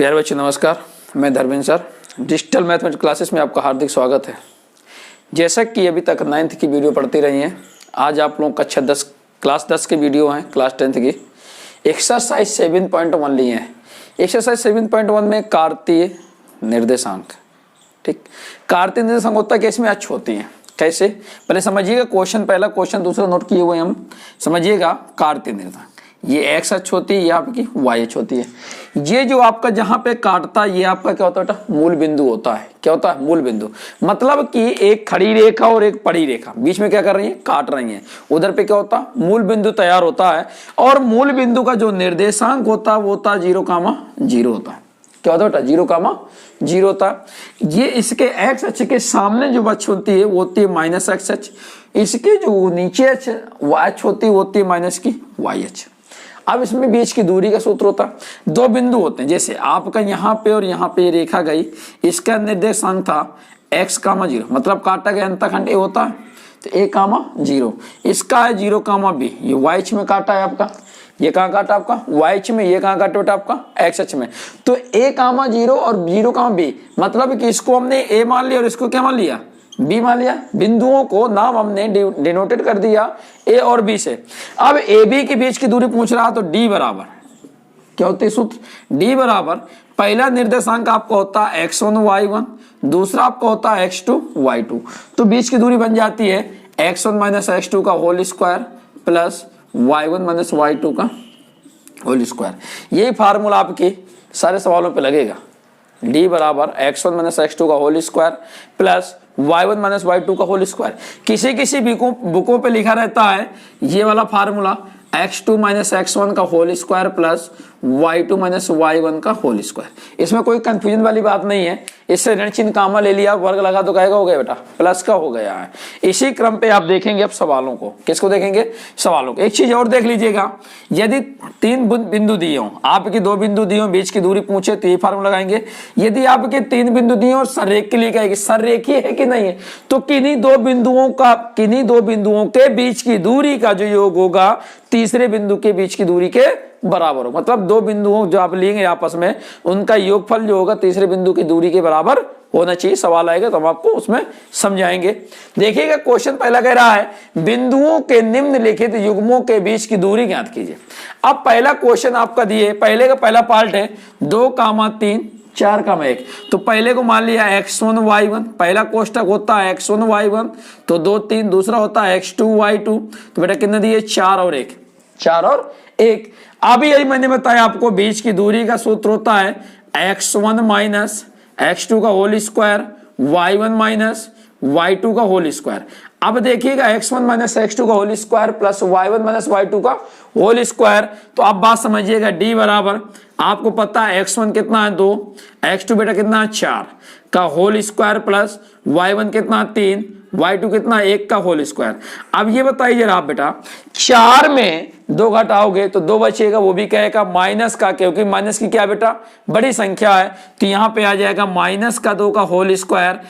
प्यारे बच्चों नमस्कार, मैं Dharmendra sir digital mathematics classes में आपका हार्दिक स्वागत है। जैसा कि अभी तक 9th की वीडियो पढ़ती रही हैं, आज आप लोग कक्षा 10 क्लास 10 के वीडियो हैं क्लास 10th की एक्सरसाइज 7.1 लिए हैं। एक्सरसाइज 7.1 में कार्तीय निर्देशांक, ठीक, कार्तीय निर्देशांक होता है कि इसमें अक्ष होती हैं। कैसे, पहले समझिएगा क्वेश्चन, पहला क्वेश्चन दूसरा नोट किए हुए हम समझिएगा। कार्तीय निर्देशांक ये एक्स अक्ष होती है, ये आपकी वाई अक्ष होती है। ये जो आपका जहां पे काटता है ये आपका क्या होता है बेटा, मूल बिंदु होता है। क्या होता है, मूल बिंदु। मतलब कि एक खड़ी रेखा और एक पड़ी रेखा बीच में क्या कर रही है, काट रही है। उधर पे क्या होता है, मूल बिंदु तैयार होता है और मूल बिंदु का जो निर्देशांक होता है वो होता है 0,0 होता है। क्या होता है बेटा, 0,0 होता है। ये इसके एक्स अक्ष के सामने जो अक्ष होती है वो होती है माइनस एक्स अक्ष। इसके जो नीचे अक्ष वाई अक्ष होती है वो होती है माइनस की वाई अक्ष। अब इसमें बीच की दूरी का सूत्र होता है, दो बिंदु होते हैं। जैसे आपका यहाँ पे और यहाँ पे रेखा गई, इसका निर्देशांक था x,0, मतलब काटा गया अंतखंड ए होता है तो a,0। इसका है 0,b, ये y अक्ष में काटा है आपका। ये कहाँ काटा आपका, y अक्ष में। ये कहाँ काटा बेटा आपका, x अक्ष में। तो a,0 और 0,b, मतलब कि इसको हमने a मान लिया और इसको क्या मान लिया, बी मान लिया। बिंदुओं को नाम हमने डिनोटेड कर दिया ए और बी से। अब ए बी के बीच की दूरी पूछ रहा, तो डी बराबर क्या होती है सूत्र, डी बराबर पहला निर्देशांक आपका होता है x1 y1, दूसरा आपका होता है x2 y2। तो बीच की दूरी बन जाती है x1 माइनस x2 का whole square plus y1 minus y2 का होल स्क्वायर। यही फार्मूला आपके सारे सवालों पे लगेगा। d बराबर x1 माइनस x2 का whole square plus y1 minus y2 का होल स्क्वायर। किसी बुकों पे लिखा रहता है ये वाला फार्मूला x2 माइनस x1 का whole square plus y2 minus y1 का होल स्क्वायर। इसमें कोई कंफ्यूजन वाली बात नहीं है। इससे ऋण चिन्ह कामा ले लिया, वर्ग लगा तो कहेगा हो गया बेटा, प्लस का हो गया है। इसी क्रम पे आप देखेंगे अब सवालों को। किसको देखेंगे, सवालों को। एक चीज और देख लीजिएगा, यदि 3 बिंदु दिए हों, आपके 2 बिंदु दिए हों, बीच की दूरी पूछे तो ये फार्मूला लगाएंगे। यदि आपके 3 बिंदु दिए और सररेख के लिए कहेगी सररेखीय है कि नहीं है, तो किन्हीं दो बिंदुओं के बीच की दूरी का जो योग होगा तीसरे बिंदु के बीच की दूरी के बराबर हो। मतलब 2 बिंदुओं जो आप लेंगे आपस में, उनका योगफल जो होगा तीसरे बिंदु की दूरी के बराबर होना चाहिए। सवाल आएगा तो हम आपको उसमें समझाएंगे। देखिएगा क्वेश्चन पहला कह रहा है बिंदुओं के निम्नलिखित युग्मों के बीच की दूरी ज्ञात कीजिए। अब पहला क्वेश्चन आपका दिए, पहले का पहला पार्ट है 2,3 4,1। तो पहले को मान लिया x1 y1, पहला कोष्टक होता है x1 y1 तो 2 3, दूसरा होता है x2 y2। तो बेटा कितने दिए, 4 और 1, 4 और 1। अभी यही मैंने बताया आपको, बीच की दूरी का सूत्र होता है x1 माइनस x2 का whole square y1 minus y2 का होल स्क्वायर। अब देखिएगा x1 माइनस x2 का whole square plus y1 minus y2 का होल स्क्वायर। तो अब बात समझिएगा, d बराबर आपको पता है x1 कितना है 2, x2 बेटा कितना है 4 का होल स्क्वायर प्लस y1 कितना 3, y2 कितना 1 का होल स्क्वायर। अब ये बताइए जरा आप बेटा, 4 में 2 घटाओगे तो 2 बचेगा, वो भी कहेगा माइनस का, क्योंकि माइनस की क्या बेटा बड़ी संख्या है। तो यहाँ पे आ जाएगा माइनस का 2 का होल स्क्वायर,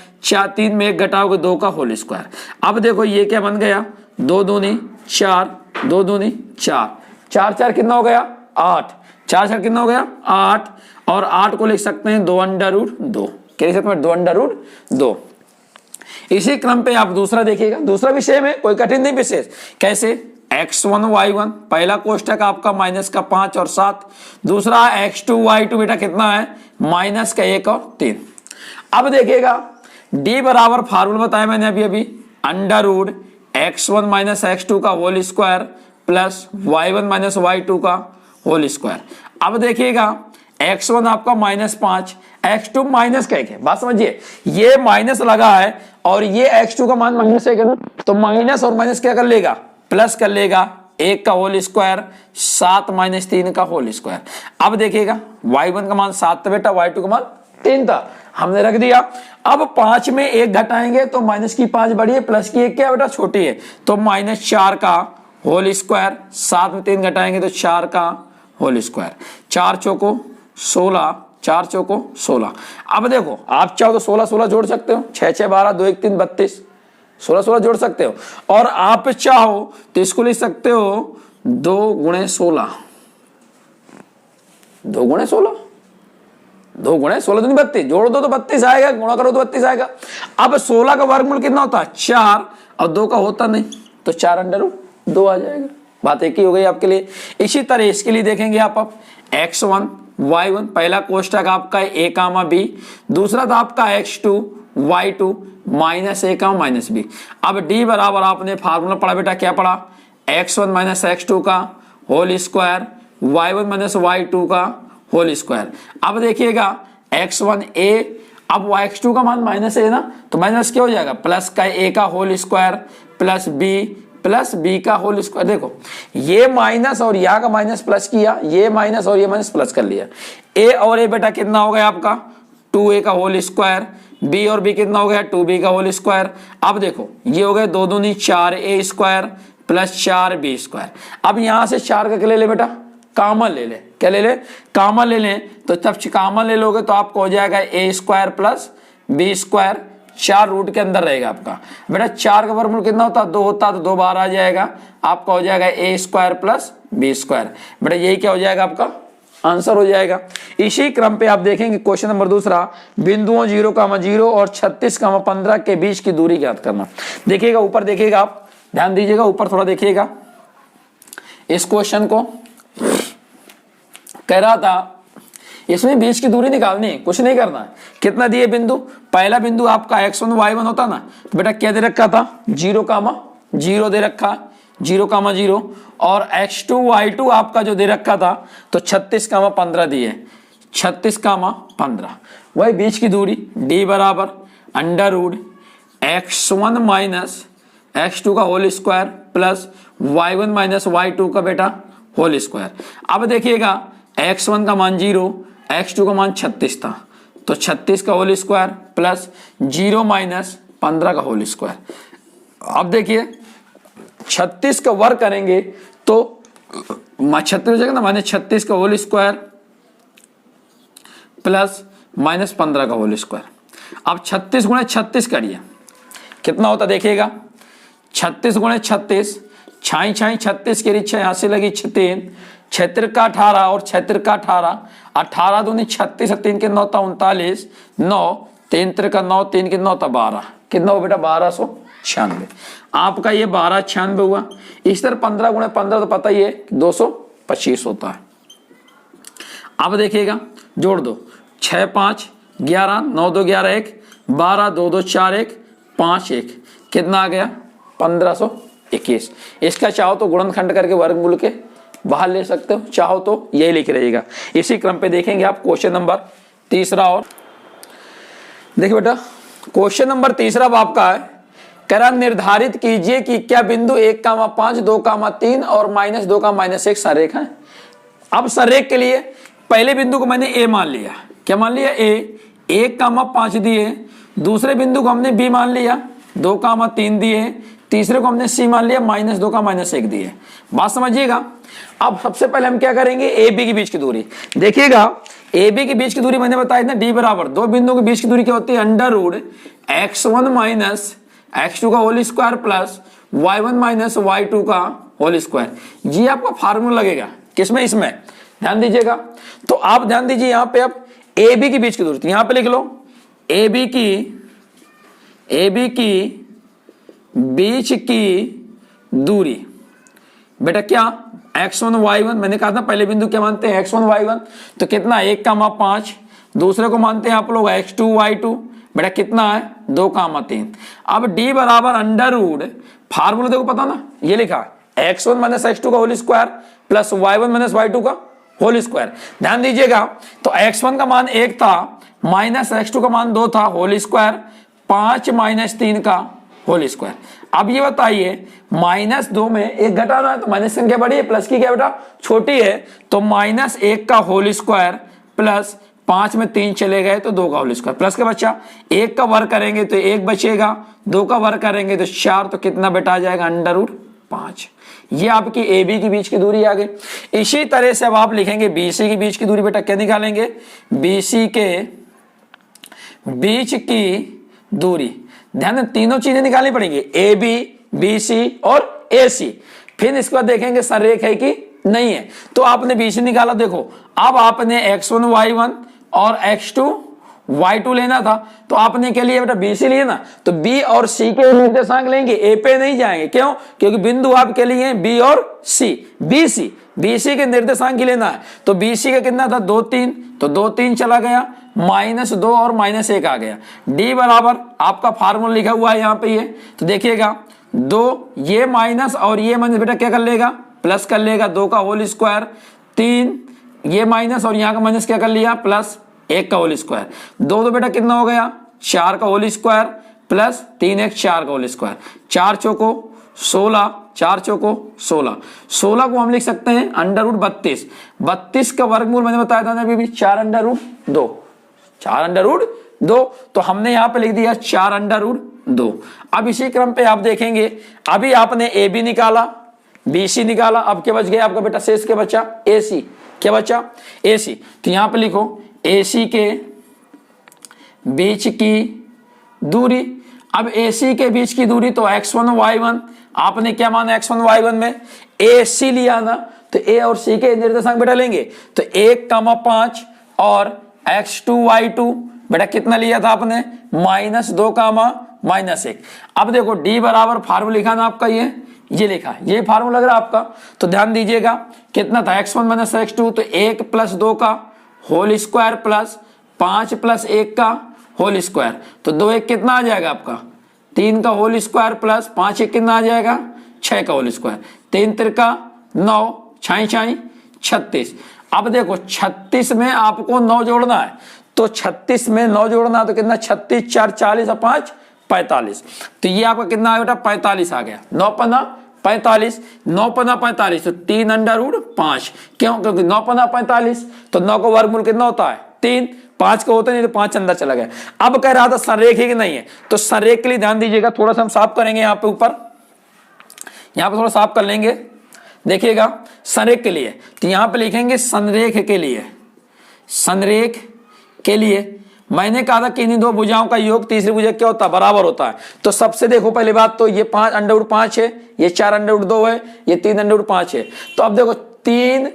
3 में 1 घटाओगे 2 का होल स्क्वायर। अब देखो ये क्या बन गया, 2 दूनी 4, 2 दूनी 4, 4 4 कितना हो गया 8, 4 4 कितना हो गया 8, और 8 को लिख सकते हैं 2√2। क्या लिख सकते हैं, 2√2। इसी क्रम पे आप दूसरा देखिएगा, दूसरा विषय में कोई कठिन नहीं विशेष। कैसे, x1 y1 पहला कोष्टक आपका माइनस का 5 और 7, दूसरा x2 y2 बेटा कितना है माइनस का 1 और 3। अब देखिएगा d बराबर फार्मूला बताया मैंने अभी √x1 माइनस x2 का whole square plus y1 minus y2 का होल स्क्वायर। अब देखिएगा x1 आपका -5, x2 माइनस का 1 है। बात समझिए, ये माइनस लगा है और ये x2 का मान -1 है ना, तो माइनस और माइनस क्या कर लेगा, प्लस कर लेगा, 1 का होल स्क्वायर 7 माइनस 3 का होल स्क्वायर। अब देखिएगा y1 का मान 7 था बेटा, y2 का मान 3 था, हमने रख दिया। अब 5 में 1 घटाएंगे तो माइनस की 5 बड़ी है, प्लस की 1 क्या बेटा छोटी है, तो -4 का होल स्क्वायर, 7 में 3 घटाएंगे तो 4 का होल स्क्वायर, 4 चौको 16, 4 चौको 16। अब देखो आप चाहो तो 16 16 जोड़ सकते हो, 6 6 12, 2 1 3 32, 16 16 जोड़ सकते हो। और आप चाहो तो इसको लिख सकते हो 2 गुणे 16, 2 गुणे 16, 2 गुणे 16 दूनी 32, जोड़ दो तो 32 आएगा, गुणा करो तो 32 आएगा। अब 16 का वर्गमूल कितना होता है 4 और 2 का होता नहीं, तो 4 अंडर रूट 2 आ जाएगा। बात एक ही हो गई आपके लिए। इसी तरह इसके लिए देखेंगे आप x1 y1, पहला कोष्टक आपका a कामा b, दूसरा था आपका x2 y2 minus a comma minus b। अब d बराबर आपने फार्मूला पढ़ा बेटा, क्या पढ़ा, x1 माइनस x2 का whole square y1 minus y2 का होल स्क्वायर। अब देखिएगा x1 a, अब x2 का मान माइनस है ना, तो माइनस क्या हो जाएगा, प्लस का a का होल स्क्वायर प्लस b का होल स्क्वायर। देखो ये माइनस और यहाँ का माइनस प्लस किया, ये माइनस और ये माइनस प्लस कर लिया। a और a बेटा कितना हो गया आपका 2a का होल स्क्वायर, b और b कितना हो गया 2b का होल स्क्वायर। अब देखो ये हो गए 2 दूनी 4a square plus 4b square. अब यहाँ से 4 का क्या ले ले बेटा, कॉमन ले ले, क्या ले ले, कॉमन ले लें, तो जब कॉमन ले लोगे तो आपको हो जाएगा a square plus b square, 4 root के अंदर रहेगा आपका। बेटा 4 का वर्गमूल कितना होता है 2 होता है, तो 2 बार आ जाएगा, आपका हो जाएगा a square plus b square. बेटा यही क्या हो जाएगा आपका आंसर हो जाएगा। इसी क्रम पे आप देखेंगे क्वेश्चन नंबर दूसरा, बिंदुओं 0,0 और 36,15 के बीच की दूरी ज्ञात करना। देखिएगा ऊपर, देखिएगा आप ध्यान दीजिएगा ऊपर थोड़ा देखिएगा, इस क्वेश्चन को कह रहा था इसमें बीच की दूरी निकालनी है, कुछ नहीं करना है। कितना दिए बिंदु, पहला बिंदु आपका x1 y1 होता ना, तो बेटा क्या दे रखा था 0,0 दे रखा, 0,0, और x2 y2 आपका जो दे रखा था तो 36,15 दिए, 36,15। वही बीच की दूरी d बराबर under root x1 minus x2 का whole square plus y1 minus y2 का बेटा होल स्क्वायर। अब देखिएगा x1 का मान 0, x2 का मान 36 था, तो 36 का होल स्क्वायर प्लस 0 माइनस 15 का होल स्क्वायर। अब देखिए 36 का वर्ग करेंगे तो 36 हो जाएगा ना, माइनस 36 का होल स्क्वायर प्लस माइनस 15 का होल स्क्वायर। अब 36 गुणे 36 करिए, कितना होता देखिएगा, 36 गुणे 36, छाई 36 के रिच्छा यहाँ से लगी 3, 6 का 18 और 6 का 18, 18 दूनी 36, 3 के 9 39, 9 3 का 9, 3 के 9 12, कितना हो बेटा 1296। आपका ये 1296 हुआ। इस तरह 15 गुणे 15 तो पता ही है 225 होता है। अब देखिएगा जोड़ दो, 6 5 11, 9 2 11 1, 12 2 2 4 1 5 1, कितना आ गया 1521। इसका चाहो तो गुणनखंड करके वर्गमूल के बाहर ले सकते हो, चाहो तो यही लिख रहिएगा। इसी क्रम पे देखेंगे आप क्वेश्चन नंबर तीसरा। और देखिए बेटा क्वेश्चन नंबर तीसरा आपका है, कह रहा निर्धारित कीजिए कि क्या बिंदु 1,5 2,3 और -2,-1 संरेख है। अब संरेख के लिए पहले बिंदु को मैंने a मान लिया, क्या मान लिया a, 1,5 दिए, दूसरे बिंदु को हमने b मान लिया, 2,3 दिए, तीसरे को हमने c मान लिया, -2,-1 दिए। बात समझिएगा। अब सबसे पहले हम क्या करेंगे, ए बी के बीच की दूरी देखिएगा। ए बी के बीच की दूरी मैंने बताया था d बराबर, दो बिंदुओं के बीच की दूरी क्या होती है under root x1 minus x2 का whole square plus y1 minus y2 का होल स्क्वायर। ये आपका फार्मूला लगेगा किसमें, इसमें ध्यान दीजिएगा। तो आप ध्यान दीजिए यहाँ पे अब ए बी के बीच की दूरी, तो यहाँ पे लिख लो ए बी की बीच की दूरी बेटा क्या x1 y1, मैंने कहा था पहले बिंदु क्या मानते हैं x1 y1, तो कितना 1,5, दूसरे को मानते हैं आप लोग x2 y2, बेटा कितना है 2,3। अब d बराबर अंडर रूट, फार्मूला देखो पता ना, ये लिखा x1 माइनस x2 का whole square plus y1 minus y2 का होल स्क्वायर। ध्यान दीजिएगा तो x1 का मान 1 था, माइनस x2 का मान 2 था, होल स्क्वायर 5 माइनस 3 का होल स्क्वायर। अब ये बताइए -2 में 1 घटाना है तो माइनस संख्या बड़ी है, प्लस की क्या बेटा छोटी है, तो -1 का होल स्क्वायर प्लस 5 में 3 चले गए तो 2 का होल स्क्वायर, प्लस का बच्चा 1 का वर्ग करेंगे तो 1 बचेगा, 2 का वर्ग करेंगे तो 4, तो कितना बेटा आ जाएगा अंडर रूट 5। ये आपकी ए बी के बीच की दूरी आ गई। इसी तरह से अब आप लिखेंगे बी सी के बीच की दूरी, बेटा क्या निकालेंगे बी सी के बीच की दूरी। ध्यान दें तीनों चीजें निकालनी पड़ेंगी, ए बी, बी सी और ए सी। फिर इसके बाद देखेंगे संरेख है कि नहीं है, तो आपने बी सी निकाला। देखो अब आपने x1 y1 और x2 y2 लेना था, तो आपने क्या लिया बेटा BC लिए ना, तो B और C के निर्देशांक लेंगे, A पे नहीं जाएंगे। क्यों? क्योंकि बिंदु आपके लिए B और C, BC के निर्देशांक ही लेना है। तो BC का कितना था 2 3, तो 2 3 चला गया, -2 और -1 आ गया। D बराबर आपका फार्मूला लिखा हुआ है यहाँ पे ये, तो देखिएगा 2 ये माइनस और ये माइनस बेटा क्या कर लेगा, प्लस कर लेगा, 2 का होल स्क्वायर, 3 ये माइनस और यहाँ का माइनस क्या कर लिया, प्लस 1 का होल स्क्वायर, 2 तो बेटा कितना हो गया 4 का होल स्क्वायर प्लस 3 1 4 का होल स्क्वायर, 4 चौको 16, 4 चौको 16, 16 को हम लिख सकते हैं √32, 32 का वर्गमूल मैंने बताया था ना अभी भी 4√2, 4√2, तो हमने यहाँ पे लिख दिया 4√2। अब इसी क्रम पे आप देखेंगे, अभी आपने AB निकाला, BC निकाला, अब क्या बच गया आपका बेटा, शेष क्या बचा AC, क्या बचा AC, तो यहाँ पे लिखो AC के बीच की दूरी। अब AC के बीच की दूरी तो x1 y1, आपने क्या माना x1 y1 में AC लिया ना, तो A और C के निर्देशांक बेटा लेंगे, तो 1,5 और x2 y2 बेटा कितना लिया था आपने, -2, -1। अब देखो D बराबर फार्मूला लिखा ना आपका, ये लिखा, ये फार्मूला लग रहा है आपका, तो ध्यान दीजिएगा कितना था x1 - x2, तो 1 + 2 का होल स्क्वायर प्लस 5 + 1 का होल स्क्वायर, तो 2 1 कितना आ जाएगा आपका, 3 का होल स्क्वायर प्लस 5 1 कितना आ जाएगा, 6 का होल स्क्वायर, 3 3 9, 6 6 36। अब देखो 36 में आपको 9 जोड़ना है, तो 36 में 9 जोड़ना है तो कितना, 36 4 40 और 5 45, तो ये आपका कितना आ बेटा 45 आ गया, 9 पन्ना 45, 9 पन्ना 45, तो 3√5। क्यों? क्योंकि 9 पन्ना 45, तो 9 का वर्गमूल कितना होता है 3, 5 का होता नहीं, तो 5 अंदर चला गया। अब कह रहा था संरेख है कि नहीं है, तो संरेख के लिए ध्यान दीजिएगा, थोड़ा सा हम साफ करेंगे यहाँ पे ऊपर, यहाँ पे थोड़ा साफ कर लेंगे, देखिएगा संरेख के लिए, तो यहाँ पे लिखेंगे संरेख के लिए, संरेख के लिए मैंने कहा था कि इन्हीं 2 भुजाओं का योग तीसरी भुजा क्या होता है, बराबर होता है। तो सबसे देखो पहली बात तो ये 5 √5 है, ये 4√2 है, ये 3√5 है, तो अब देखो 3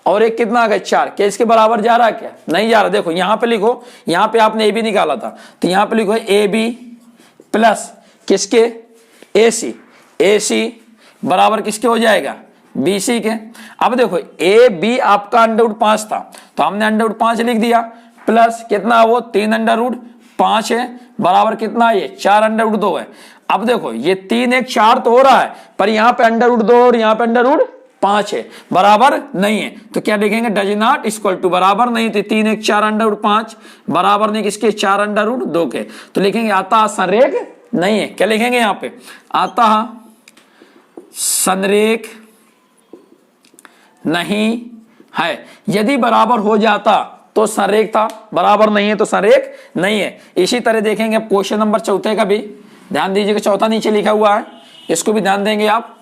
और 1 कितना आ गया 4, क्या इसके बराबर जा रहा है, क्या नहीं जा रहा। देखो यहाँ पे लिखो, यहाँ पे आपने AB निकाला था, तो यहाँ पे लिखो AB प्लस किसके AC बराबर किसके हो जाएगा, BC के। अब देखो AB आपका √5 था, तो हमने √5 लिख दिया, प्लस कितना वो 3√5 है, बराबर कितना है, ये 4√2 है। अब देखो ये 3 1 4 तो हो रहा है, पर यहाँ पे √2 और यहाँ पे √5 है, बराबर नहीं है, तो क्या लिखेंगे, डज नॉट इक्वल टू, बराबर नहीं, तो 3 1 4 √5 बराबर नहीं किसके, 4√2 के, तो लिखेंगे अतः संरेख नहीं है। क्या लिखेंगे यहाँ पे, अतः संरेख नहीं है। यदि बराबर हो जाता तो संरेख था, बराबर नहीं है तो संरेख नहीं है। इसी तरह देखेंगे अब क्वेश्चन नंबर 4 का भी ध्यान दीजिएगा, 4 नीचे लिखा हुआ है, इसको भी ध्यान देंगे आप।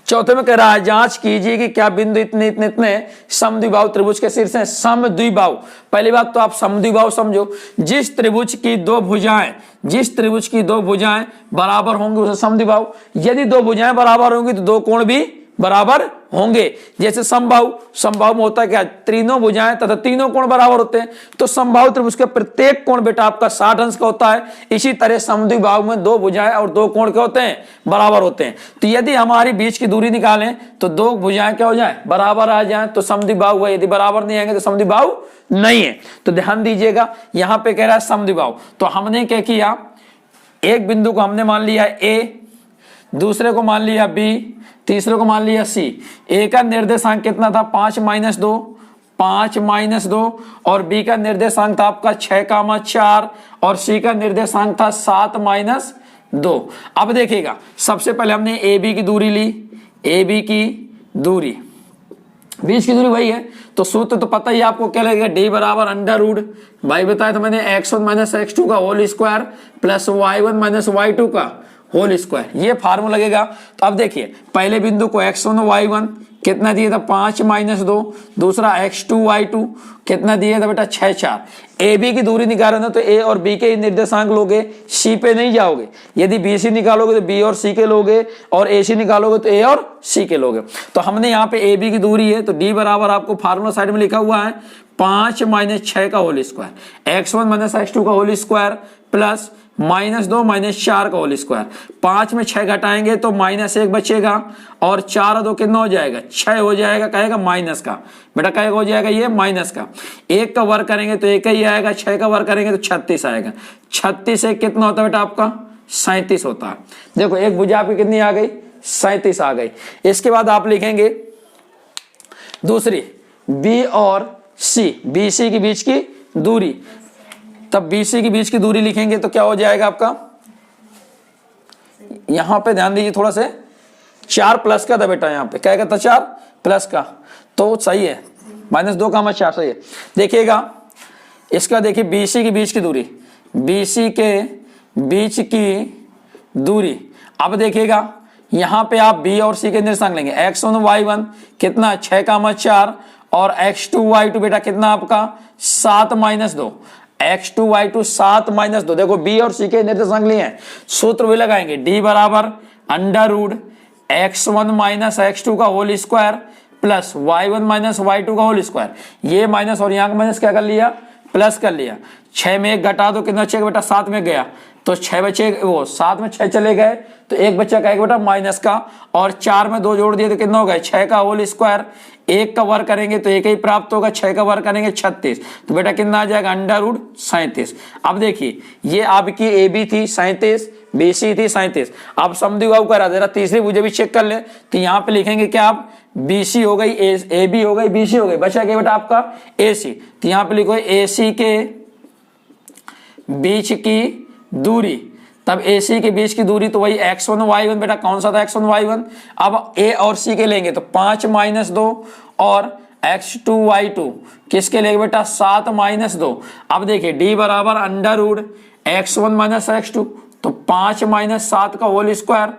4 में कह रहा है जांच कीजिए कि क्या बिंदु इतने इतने इतने समद्विबाहु त्रिभुज के शीर्ष हैं। समद्विबाहु, पहली बात तो आप समद्विबाहु समझो, जिस त्रिभुज की 2 भुजाएं बराबर होंगी उसे समद्विबाहु। यदि 2 भुजाएं बराबर होंगी तो 2 कोण भी बराबर होंगे। जैसे समबाहु में होता है क्या, तीनों भुजाएं तथा तीनों कोण बराबर होते हैं, तो समबाहु त्रिभुज के प्रत्येक कोण बेटा आपका 60 अंश का होता है। इसी तरह समद्विबाहु में 2 भुजाएं और 2 कोण क्या होते हैं, बराबर होते हैं। तो यदि हमारी बीच की दूरी निकालें तो 2 भुजाएं क्या हो जाए, बराबर आ जाए, तो समद्विबाहु है। यदि बराबर नहीं आएंगे तो समद्विबाहु नहीं है। तो ध्यान दीजिएगा यहाँ पे कह रहा है समद्विबाहु, तो हमने क्या किया, एक बिंदु को हमने मान लिया A, दूसरे को मान लिया B, तीसरे को मान लिया C। A का निर्देशांक कितना था, 5 - 2, और B का निर्देशांक था आपका 6, 4, और C का निर्देशांक था 7 - 2। अब देखिएगा सबसे पहले हमने AB की दूरी ली, AB की दूरी, बीच की दूरी वही है, तो सूत्र तो पता ही आपको क्या लगेगा, D बराबर √ भाई बताया था मैंने x1 - x2 का whole square plus y1 - y2 का होल स्क्वायर, ये फार्मूला लगेगा। तो अब देखिए पहले बिंदु को x1 y1 कितना दिया था 5 - 2, दूसरा x2 y2 कितना दिया था बेटा 6 4। ए बी की दूरी निकालना तो ए और बी के निर्देशांक लोगे, सी पे नहीं जाओगे। यदि बी सी निकालोगे तो बी और सी के लोगे, और ए सी निकालोगे तो ए और सी के लोगे। तो हमने यहाँ पे ए बी की दूरी है तो डी बराबर आपको फार्मूला साइड में लिखा हुआ है 5 - 6 का होल स्क्वायर, x1 - x2 का होल स्क्वायर प्लस -2 - 4 का होल स्क्वायर। 5 में 6 घटाएंगे तो -1 बचेगा, और 4 और 2 कितना हो जाएगा 6 हो जाएगा, कहेगा माइनस का, बेटा कहेगा हो जाएगा ये माइनस का। 1 का वर्ग करेंगे तो 1 ही आएगा, 6 का वर्ग करेंगे तो 36 आएगा। 36 से कितना होता है बेटा आपका 37 होता है। देखो एक भुजा आपकी कितनी आ गई 37 आ गई। इसके बाद आप लिखेंगे दूसरी बी और सी, बी सी के बीच की दूरी, तब बी सी के बीच की दूरी लिखेंगे तो क्या हो जाएगा आपका, यहां पे ध्यान दीजिए थोड़ा से, 4 प्लस का था बेटा, यहां पे क्या कहता 4 प्लस का, तो सही है -2 का 4 सही है। देखिएगा इसका, देखिए बी सी के बीच की दूरी, बी सी के बीच की दूरी, अब देखिएगा यहां पे आप बी और सी के निर्देशांक लेंगे, x1 y1 कितना 6 का 4, और x2 y2 बेटा कितना आपका 7 - 2, x2 y2 7 - 2। देखो बी और सी के निर्देशांक लिए हैं, सूत्र भी लगाएंगे, d बराबर √x1 - x2 का whole square plus y1 - y2 का होल स्क्वायर। ये माइनस और यहाँ का माइनस क्या कर लिया प्लस कर लिया। 6 में 1 घटा दो कितना बचेगा बेटा 7 में गया तो 6 बचे, वो 7 में 6 चले गए तो 1 बच्चा कहेगा बेटा माइनस का, और 4 में 2 जोड़ दिए तो कितना हो गया 6 का होल स्क्वायर। 1 का वर्ग करेंगे तो 1 ही प्राप्त होगा, 6 का वर्ग करेंगे 36, तो बेटा कितना आ जाएगा √37। अब देखिए ये आपकी ए बी थी 37, बी सी थी 37, अब समद्विबाहु करा दे रहा, तीसरी भुजा भी चेक कर ले तो यहाँ पे लिखेंगे क्या आप बी सी हो गई, ए बी हो गई, बी सी हो गई, बचा क्या बेटा आपका ए सी, तो यहाँ पे लिखो ए सी के बीच की दूरी, तब AC के बीच की दूरी तो वही x1 y1 बेटा, कौन सा था x1 y1। अब A और C के लेंगे तो 5 - 2 और x2 y2 किसके लेंगे बेटा 7 - 2। अब देखिए D बराबर √x1 - x2, तो 5 - 7 का होल स्क्वायर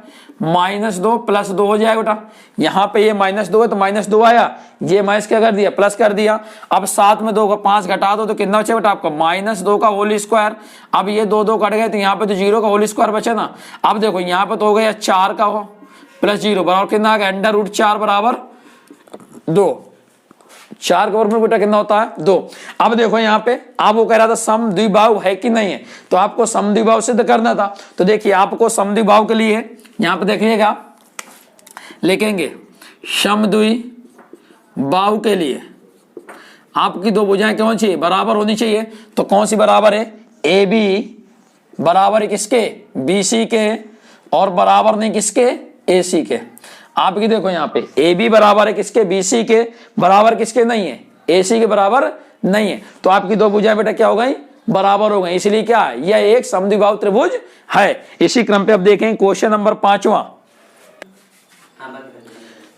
-2 + 2 हो जाएगा बेटा, यहाँ पे ये -2 है तो -2 आया, ये माइनस क्या कर दिया प्लस कर दिया। अब 7 में 2 का 5 घटा दो तो कितना बचे बेटा आपका -2 का होल स्क्वायर। अब ये 2 कट गए तो यहाँ पे तो 0 का होल स्क्वायर बचे ना। अब देखो यहाँ पे तो हो गया 4 का हो प्लस 0 बराबर कितना आ गया √4 बराबर 2, 4 का वर्ग में बेटा कितना होता है 2। अब देखो यहाँ पे आप वो कह रहा था समद्विबाहु है कि नहीं है, तो आपको समद्विबाहु सिद्ध करना था। तो देखिए आपको समद्विबाहु के लिए यहाँ पे देखिएगा लिखेंगे समद्विबाहु के लिए आपकी 2 भुजाएं कौन सी बराबर होनी चाहिए, तो कौन सी बराबर है ए बी बराबर है किसके बी सी के, और बराबर नहीं किसके ए सी के। आपकी देखो यहाँ पे ए बी बराबर है किसके बी सी के, बराबर किसके नहीं है ए सी के बराबर नहीं है, तो आपकी 2 भुजाएं बेटा क्या हो गई बराबर हो गई, इसलिए क्या है यह एक समद्विबाहु त्रिभुज है। इसी क्रम पे अब देखें क्वेश्चन नंबर 5वां।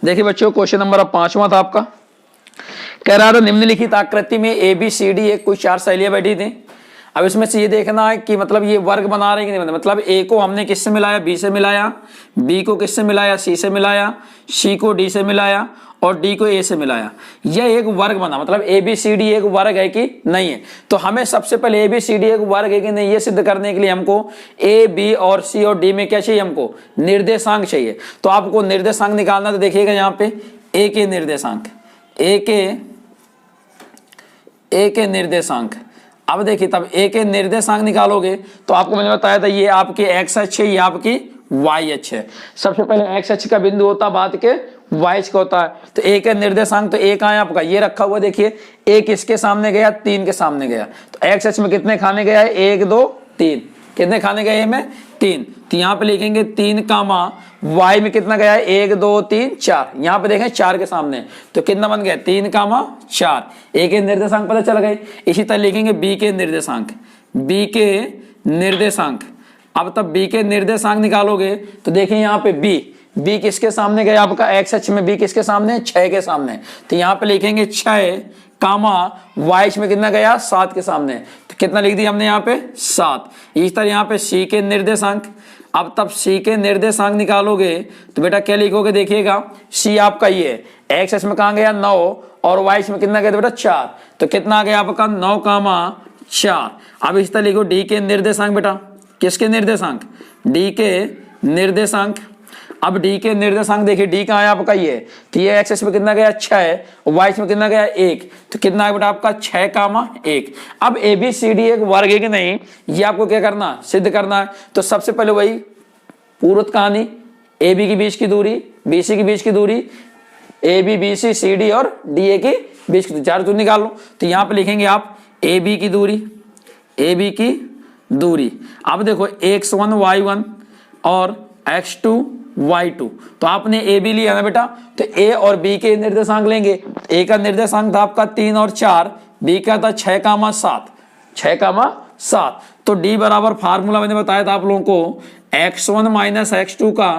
देखिए बच्चों क्वेश्चन नंबर 5वां था आपका, कह रहा था निम्नलिखित आकृति में ए बी सी डी एक कोई 4 सहेलियां बैठी थी। अब इसमें से ये देखना है कि मतलब ये वर्ग बना रहे हैं कि नहीं, मतलब ए को हमने किससे मिलाया बी से मिलाया, बी को किससे मिलाया सी से मिलाया, सी को डी से मिलाया और डी को ए से मिलाया, यह एक वर्ग बना, मतलब ए बी सी डी एक वर्ग है कि नहीं है। तो हमें सबसे पहले ए बी सी डी एक वर्ग है कि नहीं ये सिद्ध करने के लिए हमको ए बी और सी और डी में क्या चाहिए हमको निर्देशांक चाहिए। तो आपको निर्देशांक निकालना, तो देखिएगा यहाँ पे ए के निर्देशांक, ए के निर्देशांक। अब देखिए तब ए के निर्देशांक निकालोगे तो आपको मैंने बताया था ये आपकी एक्स अक्ष है, ये आपकी वाई अक्ष है। सबसे पहले एक्स अक्ष का बिंदु होता है, बाद के वाई अक्ष का होता है। तो ए के निर्देशांक तो ए कहाँ है आपका ये रखा हुआ, देखिए ए किसके सामने गया 3 के सामने गया, तो एक्स अक्ष में कितने खाने गया है 1 2 3, कितने खाने गए में 3, तो यहाँ पे लिखेंगे 3 कामा वाई में कितना गया है 1 2 3 4, यहाँ पे देखें 4 के सामने तो कितना बन गया 3 कामा 4, ए के निर्देशांक पता चल गए। इसी तरह लिखेंगे बी के निर्देशांक, बी के निर्देशांक। अब तब बी के निर्देशांक निकालोगे तो देखिए यहाँ पे बी किसके सामने गया आपका एक्स अक्ष में, बी किसके सामने 6 के सामने, तो यहाँ पे लिखेंगे 6 कामा वाई अक्ष में कितना गया 7 के सामने, तो कितना लिख दिया हमने यहाँ पे 7। इस तरह यहाँ पे सी के निर्देशांक। अब तब सी के निर्देशांक निकालोगे तो बेटा क्या लिखोगे, देखिएगा सी आपका ये एक्स इसमें कहाँ गया 9 और वाई इसमें कितना गया था बेटा 4, तो कितना आ गया आपका 9,4। अब इस तरह लिखो डी के निर्देशांक बेटा, किसके निर्देशांक, डी के निर्देशांक। अब डी के निर्देशांक देखिए डी कहाँ है आपका ये, तो ये एक्स में कितना गया 6, वाई में कितना गया 1, तो कितना है बेटा आपका 6,1। अब ए बी सी डी एक वर्ग है कि नहीं, ये आपको क्या करना, सिद्ध करना है। तो सबसे पहले वही पूर्व कहानी, ए बी के बीच की दूरी, बी सी के बीच की दूरी, A B B C C D और डी ए के बीच की दूरी, चार दूरी निकाल लो। तो यहाँ पे लिखेंगे आप ए बी की दूरी, ए बी की दूरी। अब देखो x1 y1 और x2 y2, तो आपने ए बी लिया ना बेटा, तो ए और बी के निर्देशांक लेंगे। ए का निर्देशांक था आपका 3 और 4, बी का था 6,7, 6,7। तो डी बराबर फार्मूला मैंने बताया था आप लोगों को, x1 माइनस x2 का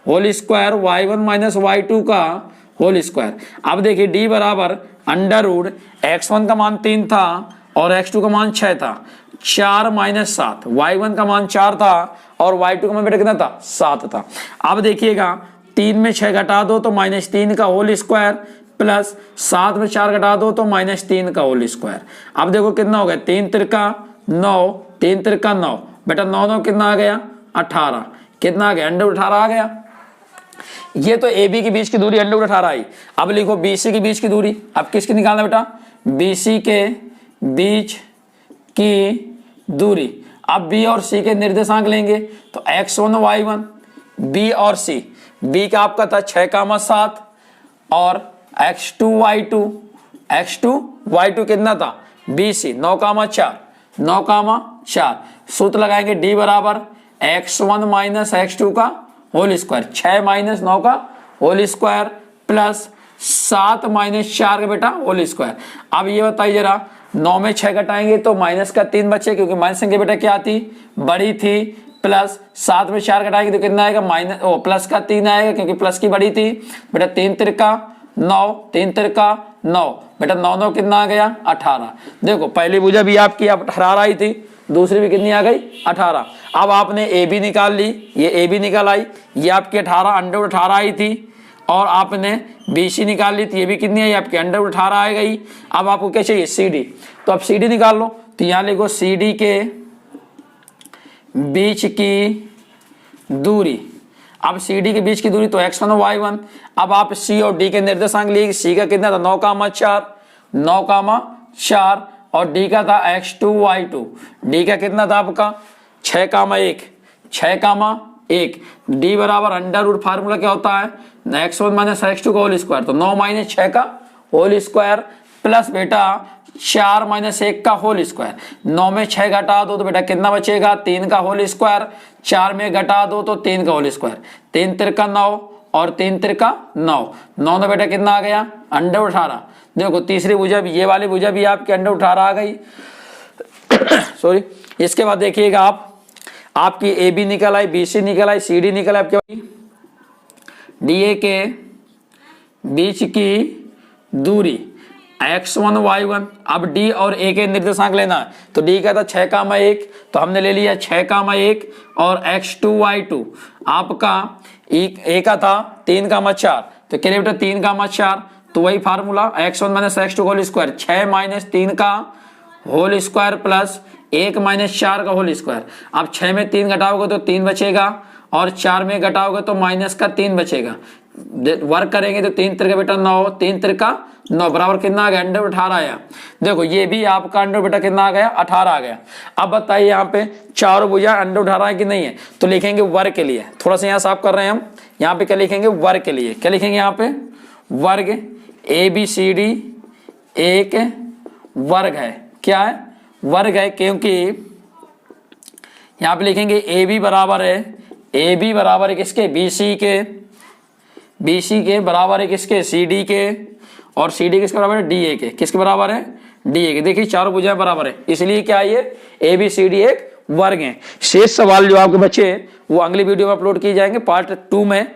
whole square, y1 minus y2 का होल स्क्वायर। अब देखिए डी बराबर अंडर रूट x1 का मान 3 था और x2 का मान 6 था, 4 माइनस 7, y1 का मान 4 था और y2 का मान बेटा कितना था 7 था। अब देखिएगा 3 में 6 घटा दो तो -3 का होल स्क्वायर प्लस 7 में 4 घटा दो तो -3 का होल स्क्वायर। अब देखो कितना हो गया, 3 तिरका 9, 3 तिरका 9, बेटा 9 9 कितना आ गया 18, कितना आ गया अंडर 18 आ गया। ये तो ए बी के बीच की दूरी अंडर 18 आई। अब लिखो बी सी के बीच की दूरी, अब किसकी निकालना बेटा, बी सी के बीच की दूरी। अब बी और सी के निर्देशांक लेंगे, तो x1 y1, बी और सी, बी का आपका था 6,7 और x2 y2, x2 y2 कितना था बी सी 9,4, 9,4। सूत्र लगाएंगे डी बराबर x1 माइनस x2 का होल स्क्वायर, 6 माइनस 9 का होल स्क्वायर प्लस 7 माइनस 4 का बेटा होल स्क्वायर। अब ये बताइए जरा, 9 में 6 घटाएंगे तो माइनस का 3 बचे, क्योंकि माइनस संख्या बेटा क्या थी बड़ी थी, प्लस 7 में 4 घटाएंगे तो कितना आएगा माइनस प्लस का 3 आएगा, क्योंकि प्लस की बड़ी थी बेटा। 3 तिरका 9, 3 तिरका 9, बेटा 9 9 कितना आ गया 18। देखो पहली भुजा भी आपकी 18 आई थी, दूसरी भी कितनी आ गई 18। अब आपने ए बी निकाल ली, ये ए बी निकाल आई, ये आपकी 18 अंडर 18 आई थी, और आपने बी सी निकाल ली थी, ये भी कितनी आई आपकी अंडर 18 आ गई। अब आपको क्या चाहिए सी डी, तो अब सी डी निकाल लो। तो यहाँ लिखो सी डी के बीच की दूरी। अब सी डी के बीच की दूरी तो x1 और y1। अब आप सी और डी के निर्देशांक लिए, सी का कितना था 9,4, 9,4 और डी का था x2 y2, डी का कितना था आपका 6,1, 6,1। डी बराबर अंडर रूट फार्मूला क्या होता है, x1 माइनस x2 का होल स्क्वायर, तो 9 माइनस 6 का होल स्क्वायर प्लस बेटा 4 माइनस 1 का होल स्क्वायर। 9 में 6 घटा दो तो बेटा कितना बचेगा 3 का होल स्क्वायर, 4 में घटा दो तो 3 का होल स्क्वायर, 3 तिरका 9 और 3 तिरका 9, 9 में बेटा कितना आ गया अंडर 18। देखो तीसरी भुजा भी, ये वाली भुजा भी आपकी अंडर 18 आ गई सॉरी। इसके बाद देखिएगा आप, आपकी ए बी निकल आई, बी सी निकल आई, सी डी निकल आई, आपकी डी ए के बीच की दूरी x1 y1। अब डी और ए के निर्देशांक लेना है, तो डी का था 6,1, तो हमने ले लिया 6,1 और x2 y2 आपका ए का था 3,4, तो क्या बेटा 3,4। तो वही formula x1 minus x2 whole square, 6 minus 3 का होल स्क्वायर प्लस 1 माइनस 4 का होल स्क्वायर। अब 6 में 3 घटाओगे तो 3 बचेगा और 4 में घटाओगे तो माइनस का 3 बचेगा। वर्क करेंगे तो 3 तिरका बेटा 9, 3 तिरका 9 बराबर कितना आ गया अंडर 18 आया। देखो ये भी आपका अंडर बेटा कितना आ गया 18 आ गया। अब बताइए यहाँ पे चारों भुजा अंडर 18 है कि नहीं है, तो लिखेंगे वर्ग के लिए। थोड़ा सा यहाँ साफ कर रहे हैं हम, यहाँ पे क्या लिखेंगे वर्ग के लिए, क्या लिखेंगे यहाँ पे वर्ग, ए बी सी डी एक वर्ग है, क्या है वर्ग है, क्योंकि यहाँ पे लिखेंगे ए बी बराबर है, ए बी बराबर है किसके बी सी के, बी सी के बराबर है किसके सी डी के, और सी डी किसके बराबर है डी ए के, किसके बराबर है डी ए के। देखिए चारों भुजाएं बराबर है, इसलिए क्या है ये ए बी सी डी एक वर्ग है। शेष सवाल जो आपके बच्चे वो अगली वीडियो में अपलोड किए जाएंगे पार्ट 2 में,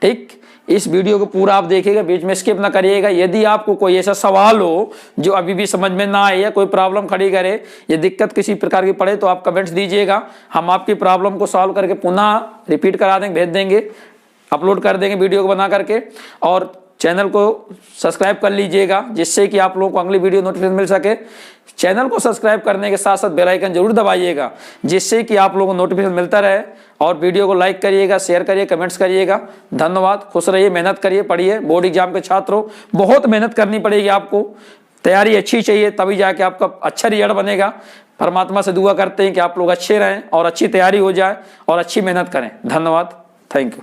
ठीक। इस वीडियो को पूरा आप देखिएगा, बीच में स्किप ना करिएगा। यदि आपको कोई ऐसा सवाल हो जो अभी भी समझ में ना आए या कोई प्रॉब्लम खड़ी करे या दिक्कत किसी प्रकार की पड़े, तो आप कमेंट्स दीजिएगा, हम आपकी प्रॉब्लम को सॉल्व करके पुनः रिपीट करा देंगे, भेज देंगे, अपलोड कर देंगे वीडियो को बना करके। और चैनल को सब्सक्राइब कर लीजिएगा, जिससे कि आप लोगों को अगली वीडियो नोटिफिकेशन मिल सके। चैनल को सब्सक्राइब करने के साथ साथ बेल आइकन जरूर दबाइएगा, जिससे कि आप लोगों को नोटिफिकेशन मिलता रहे। और वीडियो को लाइक करिएगा, शेयर करिए, कमेंट्स करिएगा। धन्यवाद। खुश रहिए, मेहनत करिए, पढ़िए। बोर्ड एग्जाम के छात्रों, बहुत मेहनत करनी पड़ेगी आपको, तैयारी अच्छी चाहिए, तभी जाके आपका अच्छा रिजल्ट बनेगा। परमात्मा से दुआ करते हैं कि आप लोग अच्छे रहें और अच्छी तैयारी हो जाए और अच्छी मेहनत करें। धन्यवाद। Thank you.